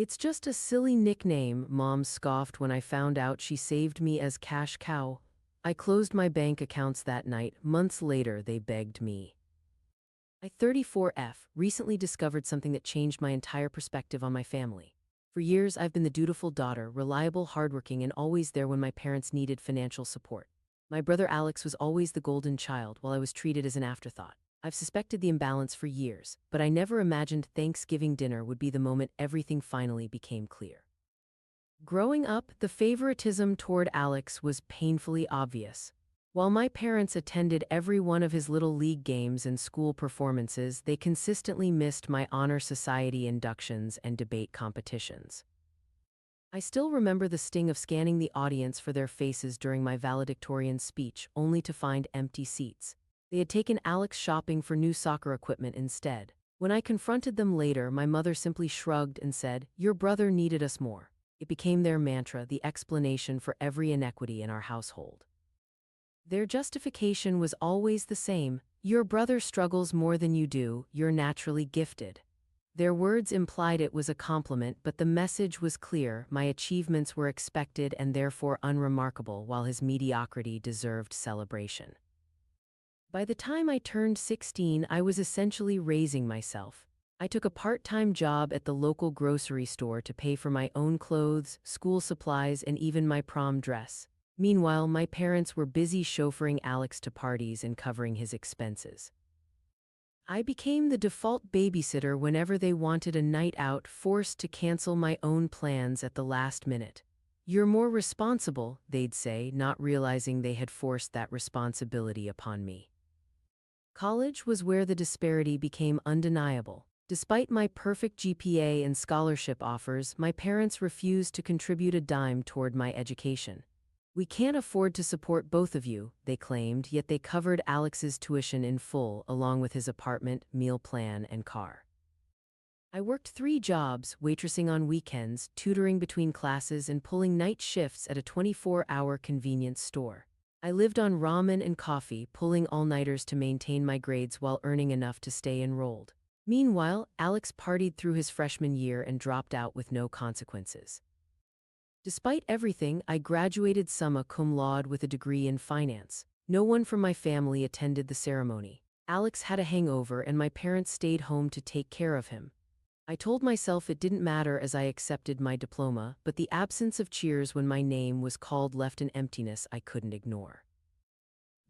It's just a silly nickname, Mom scoffed when I found out she saved me as cash cow. I closed my bank accounts that night. Months later, they begged me. I 34F recently discovered something that changed my entire perspective on my family. For years, I've been the dutiful daughter, reliable, hardworking, and always there when my parents needed financial support. My brother Alex was always the golden child, while I was treated as an afterthought. I've suspected the imbalance for years, but I never imagined Thanksgiving dinner would be the moment everything finally became clear. Growing up, the favoritism toward Alex was painfully obvious. While my parents attended every one of his little league games and school performances, they consistently missed my honor society inductions and debate competitions. I still remember the sting of scanning the audience for their faces during my valedictorian speech, only to find empty seats. They had taken Alex shopping for new soccer equipment instead. When I confronted them later, my mother simply shrugged and said, "Your brother needed us more." It became their mantra, the explanation for every inequity in our household. Their justification was always the same: your brother struggles more than you do, you're naturally gifted. Their words implied it was a compliment, but the message was clear: my achievements were expected and therefore unremarkable, while his mediocrity deserved celebration. By the time I turned 16, I was essentially raising myself. I took a part-time job at the local grocery store to pay for my own clothes, school supplies, and even my prom dress. Meanwhile, my parents were busy chauffeuring Alex to parties and covering his expenses. I became the default babysitter whenever they wanted a night out, forced to cancel my own plans at the last minute. "You're more responsible," they'd say, not realizing they had forced that responsibility upon me. College was where the disparity became undeniable. Despite my perfect GPA and scholarship offers, my parents refused to contribute a dime toward my education. "We can't afford to support both of you," they claimed, yet they covered Alex's tuition in full, along with his apartment, meal plan, and car. I worked 3 jobs, waitressing on weekends, tutoring between classes, and pulling night shifts at a 24-hour convenience store. I lived on ramen and coffee, pulling all-nighters to maintain my grades while earning enough to stay enrolled. Meanwhile, Alex partied through his freshman year and dropped out with no consequences. Despite everything, I graduated summa cum laude with a degree in finance. No one from my family attended the ceremony. Alex had a hangover and my parents stayed home to take care of him. I told myself it didn't matter as I accepted my diploma, but the absence of cheers when my name was called left an emptiness I couldn't ignore.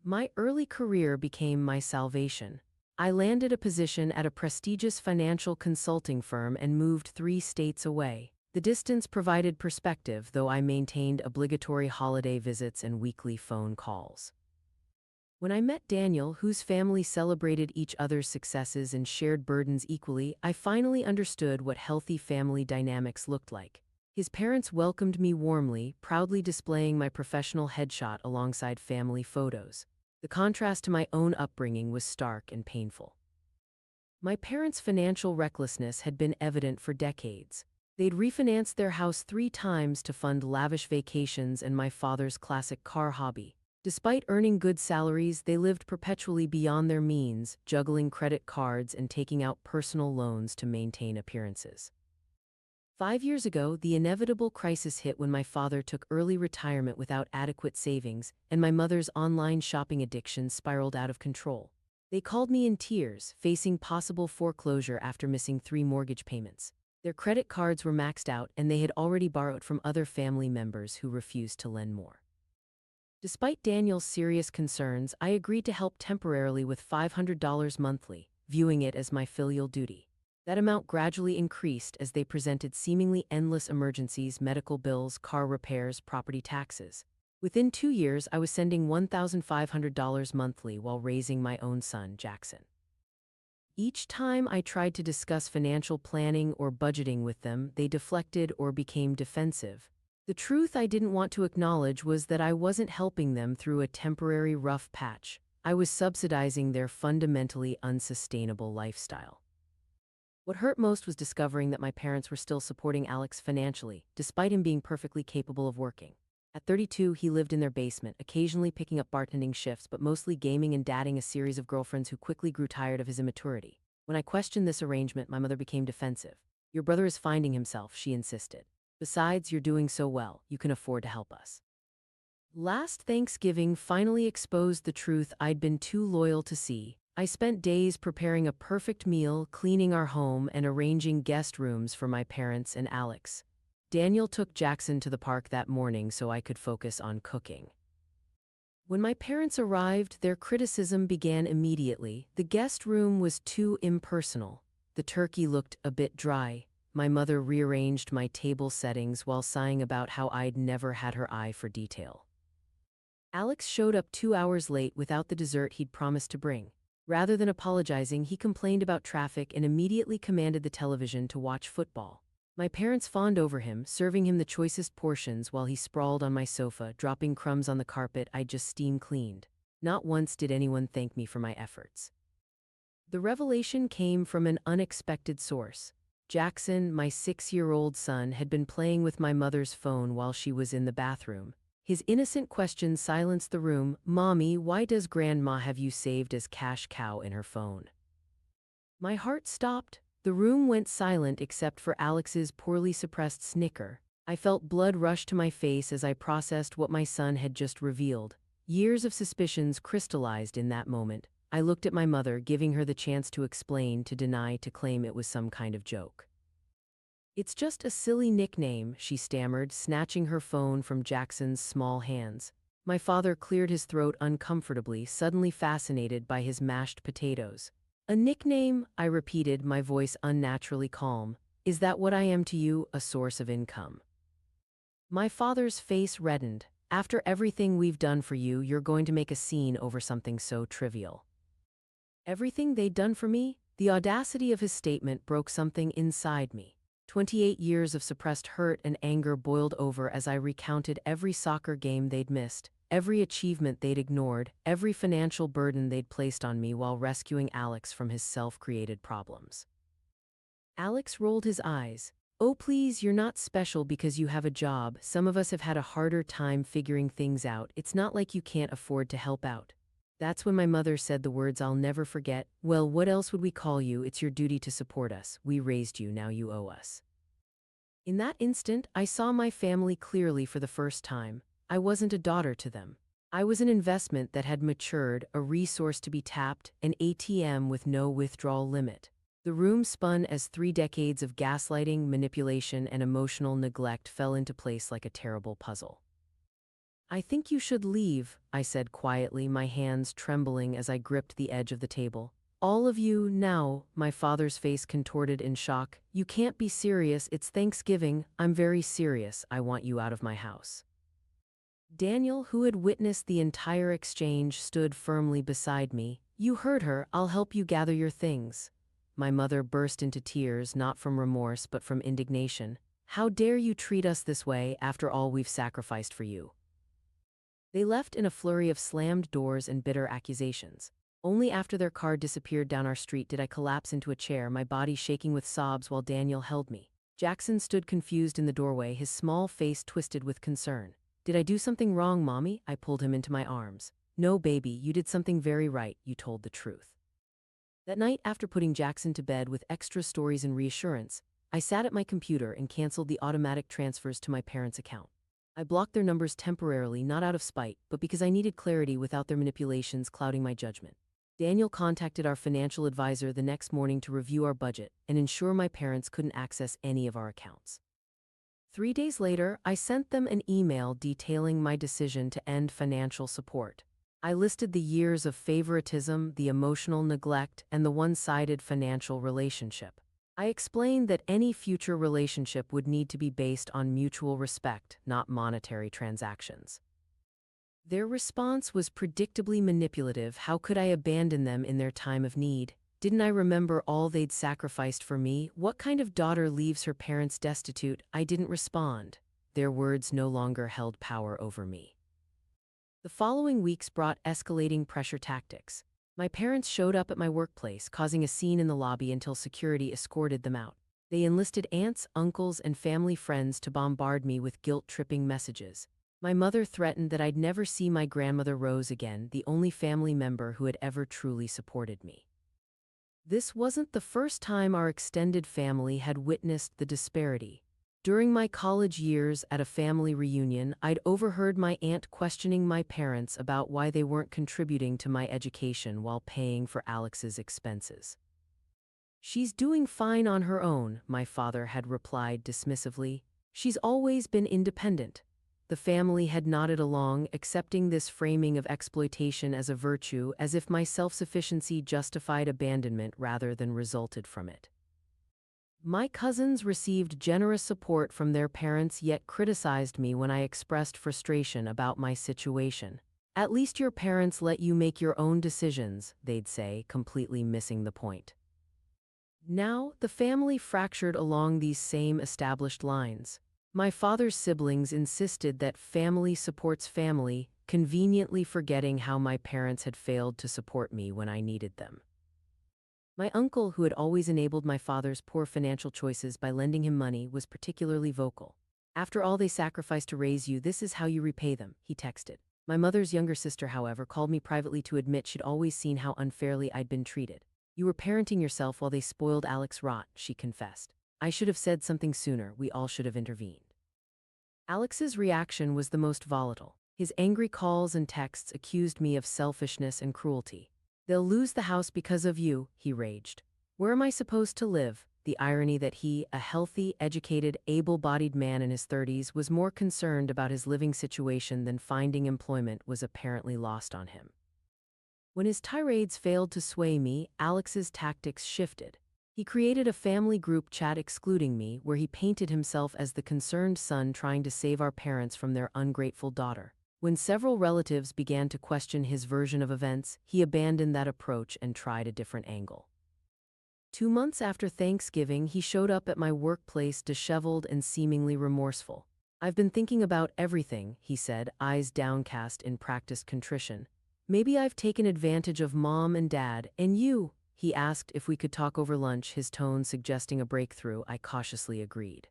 My early career became my salvation. I landed a position at a prestigious financial consulting firm and moved 3 states away. The distance provided perspective, though I maintained obligatory holiday visits and weekly phone calls. When I met Daniel, whose family celebrated each other's successes and shared burdens equally, I finally understood what healthy family dynamics looked like. His parents welcomed me warmly, proudly displaying my professional headshot alongside family photos. The contrast to my own upbringing was stark and painful. My parents' financial recklessness had been evident for decades. They'd refinanced their house 3 times to fund lavish vacations and my father's classic car hobby. Despite earning good salaries, they lived perpetually beyond their means, juggling credit cards and taking out personal loans to maintain appearances. 5 years ago, the inevitable crisis hit when my father took early retirement without adequate savings, and my mother's online shopping addiction spiraled out of control. They called me in tears, facing possible foreclosure after missing 3 mortgage payments. Their credit cards were maxed out, and they had already borrowed from other family members who refused to lend more. Despite Daniel's serious concerns, I agreed to help temporarily with $500 monthly, viewing it as my filial duty. That amount gradually increased as they presented seemingly endless emergencies: medical bills, car repairs, property taxes. Within 2 years, I was sending $1,500 monthly while raising my own son, Jackson. Each time I tried to discuss financial planning or budgeting with them, they deflected or became defensive. The truth I didn't want to acknowledge was that I wasn't helping them through a temporary rough patch. I was subsidizing their fundamentally unsustainable lifestyle. What hurt most was discovering that my parents were still supporting Alex financially, despite him being perfectly capable of working. At 32, he lived in their basement, occasionally picking up bartending shifts, but mostly gaming and dating a series of girlfriends who quickly grew tired of his immaturity. When I questioned this arrangement, my mother became defensive. Your brother is finding himself, she insisted. Besides, you're doing so well, you can afford to help us. Last Thanksgiving finally exposed the truth I'd been too loyal to see. I spent days preparing a perfect meal, cleaning our home, and arranging guest rooms for my parents and Alex. Daniel took Jackson to the park that morning so I could focus on cooking. When my parents arrived, their criticism began immediately. The guest room was too impersonal. The turkey looked a bit dry. My mother rearranged my table settings while sighing about how I'd never had her eye for detail. Alex showed up 2 hours late without the dessert he'd promised to bring. Rather than apologizing, he complained about traffic and immediately commanded the television to watch football. My parents fawned over him, serving him the choicest portions while he sprawled on my sofa, dropping crumbs on the carpet I'd just steam cleaned. Not once did anyone thank me for my efforts. The revelation came from an unexpected source. Jackson, my 6-year-old son, had been playing with my mother's phone while she was in the bathroom. His innocent question silenced the room. "Mommy, why does Grandma have you saved as cash cow in her phone?" My heart stopped. The room went silent except for Alex's poorly suppressed snicker. I felt blood rush to my face as I processed what my son had just revealed. Years of suspicions crystallized in that moment. I looked at my mother, giving her the chance to explain, to deny, to claim it was some kind of joke. "It's just a silly nickname," she stammered, snatching her phone from Jackson's small hands. My father cleared his throat uncomfortably, suddenly fascinated by his mashed potatoes. "A nickname," I repeated, my voice unnaturally calm. "Is that what I am to you, a source of income?" My father's face reddened. "After everything we've done for you, you're going to make a scene over something so trivial." Everything they'd done for me? The audacity of his statement broke something inside me. 28 years of suppressed hurt and anger boiled over as I recounted every soccer game they'd missed, every achievement they'd ignored, every financial burden they'd placed on me while rescuing Alex from his self-created problems. Alex rolled his eyes. "Oh please, you're not special because you have a job. Some of us have had a harder time figuring things out. It's not like you can't afford to help out." That's when my mother said the words I'll never forget. "Well, what else would we call you? It's your duty to support us. We raised you, now you owe us." In that instant, I saw my family clearly for the first time. I wasn't a daughter to them. I was an investment that had matured, a resource to be tapped, an ATM with no withdrawal limit. The room spun as 3 decades of gaslighting, manipulation, and emotional neglect fell into place like a terrible puzzle. "I think you should leave," I said quietly, my hands trembling as I gripped the edge of the table. "All of you, now." My father's face contorted in shock. "You can't be serious. It's Thanksgiving." "I'm very serious. I want you out of my house." Daniel, who had witnessed the entire exchange, stood firmly beside me. "You heard her. I'll help you gather your things." My mother burst into tears, not from remorse but from indignation. "How dare you treat us this way after all we've sacrificed for you?" They left in a flurry of slammed doors and bitter accusations. Only after their car disappeared down our street did I collapse into a chair, my body shaking with sobs while Daniel held me. Jackson stood confused in the doorway, his small face twisted with concern. "Did I do something wrong, Mommy?" I pulled him into my arms. "No, baby, you did something very right. You told the truth." That night, after putting Jackson to bed with extra stories and reassurance, I sat at my computer and canceled the automatic transfers to my parents' account. I blocked their numbers temporarily, not out of spite, but because I needed clarity without their manipulations clouding my judgment. Daniel contacted our financial advisor the next morning to review our budget and ensure my parents couldn't access any of our accounts. 3 days later, I sent them an email detailing my decision to end financial support. I listed the years of favoritism, the emotional neglect, and the one-sided financial relationship. I explained that any future relationship would need to be based on mutual respect, not monetary transactions. Their response was predictably manipulative. How could I abandon them in their time of need? Didn't I remember all they'd sacrificed for me? What kind of daughter leaves her parents destitute? I didn't respond. Their words no longer held power over me. The following weeks brought escalating pressure tactics. My parents showed up at my workplace, causing a scene in the lobby until security escorted them out. They enlisted aunts, uncles, and family friends to bombard me with guilt-tripping messages. My mother threatened that I'd never see my grandmother Rose again, the only family member who had ever truly supported me. This wasn't the first time our extended family had witnessed the disparity. During my college years at a family reunion, I'd overheard my aunt questioning my parents about why they weren't contributing to my education while paying for Alex's expenses. "She's doing fine on her own," my father had replied dismissively. "She's always been independent." The family had nodded along, accepting this framing of exploitation as a virtue, as if my self-sufficiency justified abandonment rather than resulted from it. My cousins received generous support from their parents, yet criticized me when I expressed frustration about my situation. "At least your parents let you make your own decisions," they'd say, completely missing the point. Now, the family fractured along these same established lines. My father's siblings insisted that family supports family, conveniently forgetting how my parents had failed to support me when I needed them. My uncle, who had always enabled my father's poor financial choices by lending him money, was particularly vocal. "After all they sacrificed to raise you, this is how you repay them," he texted. My mother's younger sister, however, called me privately to admit she'd always seen how unfairly I'd been treated. "You were parenting yourself while they spoiled Alex rot," she confessed. "I should have said something sooner. We all should have intervened." Alex's reaction was the most volatile. His angry calls and texts accused me of selfishness and cruelty. "They'll lose the house because of you," he raged. "Where am I supposed to live?" The irony that he, a healthy, educated, able-bodied man in his 30s, was more concerned about his living situation than finding employment was apparently lost on him. When his tirades failed to sway me, Alex's tactics shifted. He created a family group chat excluding me, where he painted himself as the concerned son trying to save our parents from their ungrateful daughter. When several relatives began to question his version of events, he abandoned that approach and tried a different angle. 2 months after Thanksgiving, he showed up at my workplace disheveled and seemingly remorseful. "I've been thinking about everything," he said, eyes downcast in practiced contrition. "Maybe I've taken advantage of Mom and Dad, and you." He asked if we could talk over lunch, his tone suggesting a breakthrough. I cautiously agreed.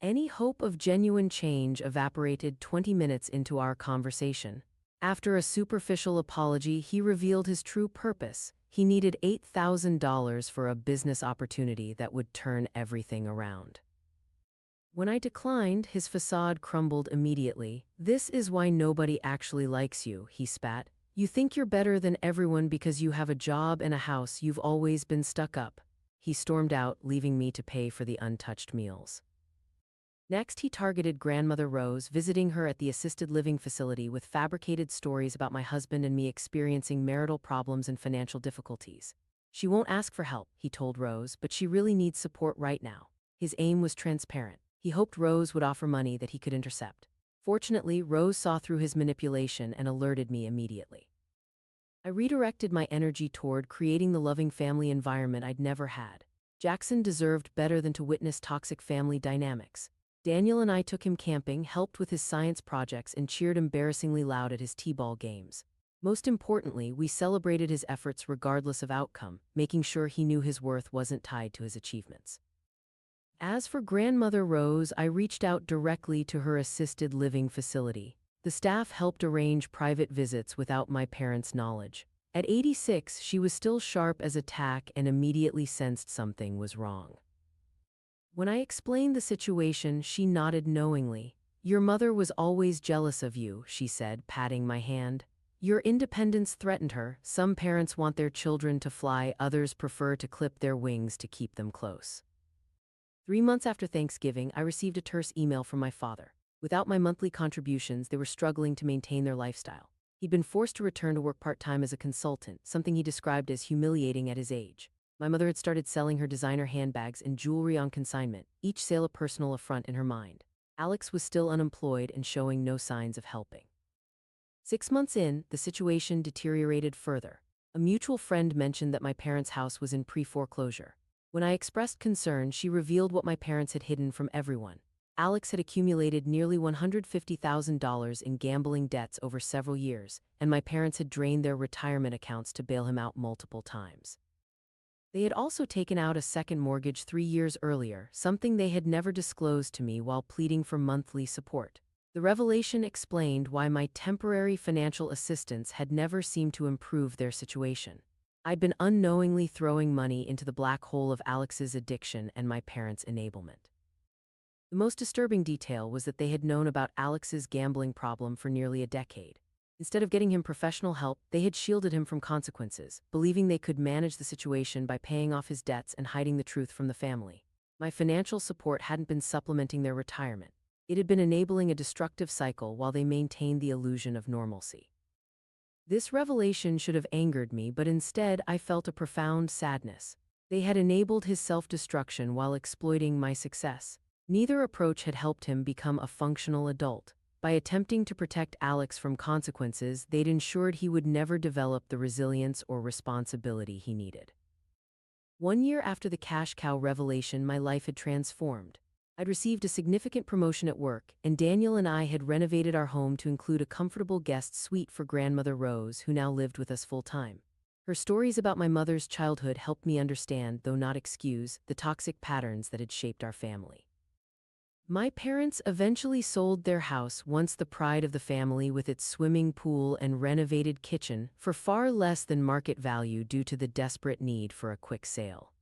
Any hope of genuine change evaporated 20 minutes into our conversation. After a superficial apology, he revealed his true purpose. He needed $8,000 for a business opportunity that would turn everything around. When I declined, his facade crumbled immediately. "This is why nobody actually likes you," he spat. "You think you're better than everyone because you have a job and a house. You've always been stuck up." He stormed out, leaving me to pay for the untouched meals. Next, he targeted grandmother Rose, visiting her at the assisted living facility with fabricated stories about my husband and me experiencing marital problems and financial difficulties. "She won't ask for help," he told Rose, "but she really needs support right now." His aim was transparent. He hoped Rose would offer money that he could intercept. Fortunately, Rose saw through his manipulation and alerted me immediately. I redirected my energy toward creating the loving family environment I'd never had. Jackson deserved better than to witness toxic family dynamics. Daniel and I took him camping, helped with his science projects, and cheered embarrassingly loud at his t-ball games. Most importantly, we celebrated his efforts regardless of outcome, making sure he knew his worth wasn't tied to his achievements. As for grandmother Rose, I reached out directly to her assisted living facility. The staff helped arrange private visits without my parents' knowledge. At 86, she was still sharp as a tack and immediately sensed something was wrong. When I explained the situation, she nodded knowingly. "Your mother was always jealous of you," she said, patting my hand. "Your independence threatened her. Some parents want their children to fly, others prefer to clip their wings to keep them close." 3 months after Thanksgiving, I received a terse email from my father. Without my monthly contributions, they were struggling to maintain their lifestyle. He'd been forced to return to work part-time as a consultant, something he described as humiliating at his age. My mother had started selling her designer handbags and jewelry on consignment, each sale a personal affront in her mind. Alex was still unemployed and showing no signs of helping. 6 months in, the situation deteriorated further. A mutual friend mentioned that my parents' house was in pre-foreclosure. When I expressed concern, she revealed what my parents had hidden from everyone. Alex had accumulated nearly $150,000 in gambling debts over several years, and my parents had drained their retirement accounts to bail him out multiple times. They had also taken out a second mortgage 3 years earlier, something they had never disclosed to me while pleading for monthly support. The revelation explained why my temporary financial assistance had never seemed to improve their situation. I'd been unknowingly throwing money into the black hole of Alex's addiction and my parents' enablement. The most disturbing detail was that they had known about Alex's gambling problem for nearly a decade. Instead of getting him professional help, they had shielded him from consequences, believing they could manage the situation by paying off his debts and hiding the truth from the family. My financial support hadn't been supplementing their retirement. It had been enabling a destructive cycle while they maintained the illusion of normalcy. This revelation should have angered me, but instead I felt a profound sadness. They had enabled his self-destruction while exploiting my success. Neither approach had helped him become a functional adult. By attempting to protect Alex from consequences, they'd ensured he would never develop the resilience or responsibility he needed. 1 year after the cash cow revelation, my life had transformed. I'd received a significant promotion at work, and Daniel and I had renovated our home to include a comfortable guest suite for grandmother Rose, who now lived with us full-time. Her stories about my mother's childhood helped me understand, though not excuse, the toxic patterns that had shaped our family. My parents eventually sold their house, once the pride of the family with its swimming pool and renovated kitchen, for far less than market value due to the desperate need for a quick sale.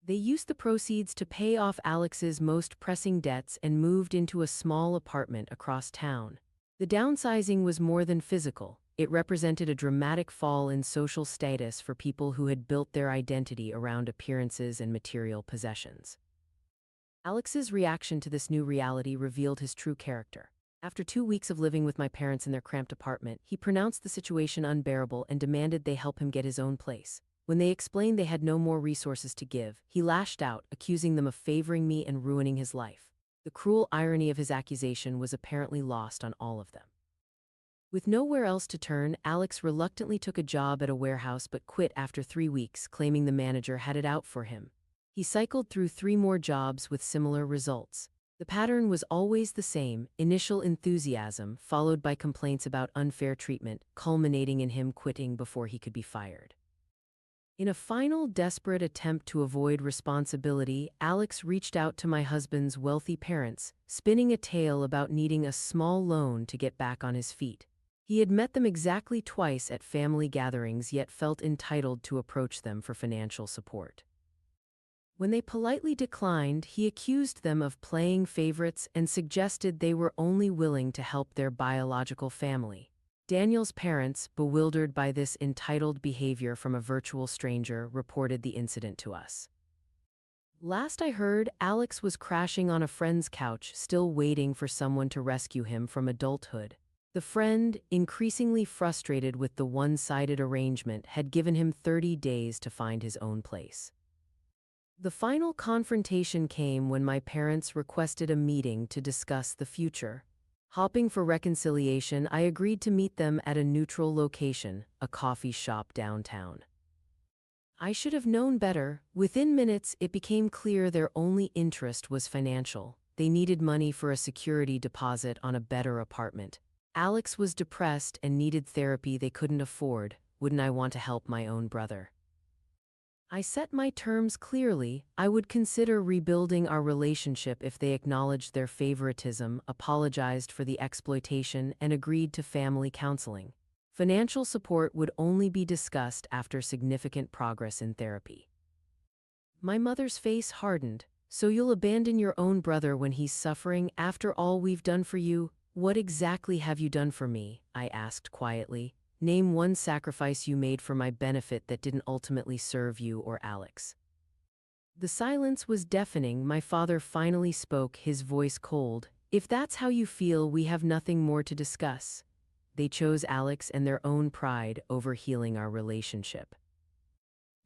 They used the proceeds to pay off Alex's most pressing debts and moved into a small apartment across town. The downsizing was more than physical. It represented a dramatic fall in social status for people who had built their identity around appearances and material possessions. Alex's reaction to this new reality revealed his true character. After 2 weeks of living with my parents in their cramped apartment, he pronounced the situation unbearable and demanded they help him get his own place. When they explained they had no more resources to give, he lashed out, accusing them of favoring me and ruining his life. The cruel irony of his accusation was apparently lost on all of them. With nowhere else to turn, Alex reluctantly took a job at a warehouse but quit after 3 weeks, claiming the manager had it out for him. He cycled through 3 more jobs with similar results. The pattern was always the same: initial enthusiasm, followed by complaints about unfair treatment, culminating in him quitting before he could be fired. In a final desperate attempt to avoid responsibility, Alex reached out to my husband's wealthy parents, spinning a tale about needing a small loan to get back on his feet. He had met them exactly twice at family gatherings, yet felt entitled to approach them for financial support. When they politely declined, he accused them of playing favorites and suggested they were only willing to help their biological family. Daniel's parents, bewildered by this entitled behavior from a virtual stranger, reported the incident to us. Last I heard, Alex was crashing on a friend's couch, still waiting for someone to rescue him from adulthood. The friend, increasingly frustrated with the one-sided arrangement, had given him 30 days to find his own place. The final confrontation came when my parents requested a meeting to discuss the future. Hoping for reconciliation, I agreed to meet them at a neutral location, a coffee shop downtown. I should have known better. Within minutes, it became clear their only interest was financial. They needed money for a security deposit on a better apartment. Alex was depressed and needed therapy they couldn't afford. Wouldn't I want to help my own brother? I set my terms clearly. I would consider rebuilding our relationship if they acknowledged their favoritism, apologized for the exploitation, and agreed to family counseling. Financial support would only be discussed after significant progress in therapy. My mother's face hardened. So you'll abandon your own brother when he's suffering after all we've done for you? What exactly have you done for me? I asked quietly. Name one sacrifice you made for my benefit that didn't ultimately serve you or Alex. The silence was deafening. My father finally spoke, his voice cold. If that's how you feel, we have nothing more to discuss. They chose Alex and their own pride over healing our relationship.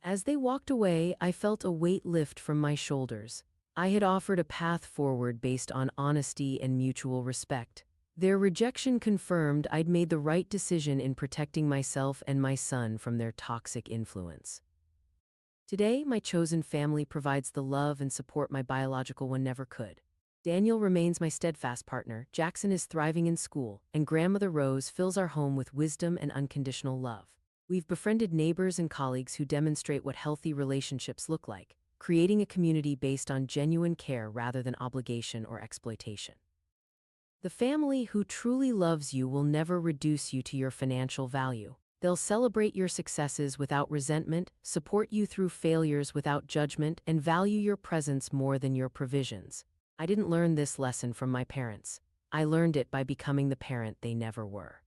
As they walked away, I felt a weight lift from my shoulders. I had offered a path forward based on honesty and mutual respect. Their rejection confirmed I'd made the right decision in protecting myself and my son from their toxic influence. Today, my chosen family provides the love and support my biological one never could. Daniel remains my steadfast partner, Jackson is thriving in school, and grandmother Rose fills our home with wisdom and unconditional love. We've befriended neighbors and colleagues who demonstrate what healthy relationships look like, creating a community based on genuine care rather than obligation or exploitation. The family who truly loves you will never reduce you to your financial value. They'll celebrate your successes without resentment, support you through failures without judgment, and value your presence more than your provisions. I didn't learn this lesson from my parents. I learned it by becoming the parent they never were.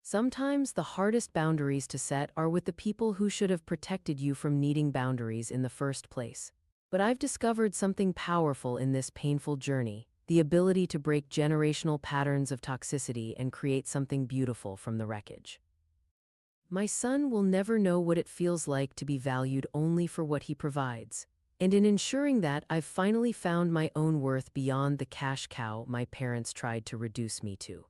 Sometimes the hardest boundaries to set are with the people who should have protected you from needing boundaries in the first place. But I've discovered something powerful in this painful journey: the ability to break generational patterns of toxicity and create something beautiful from the wreckage. My son will never know what it feels like to be valued only for what he provides. And in ensuring that, I've finally found my own worth beyond the cash cow my parents tried to reduce me to.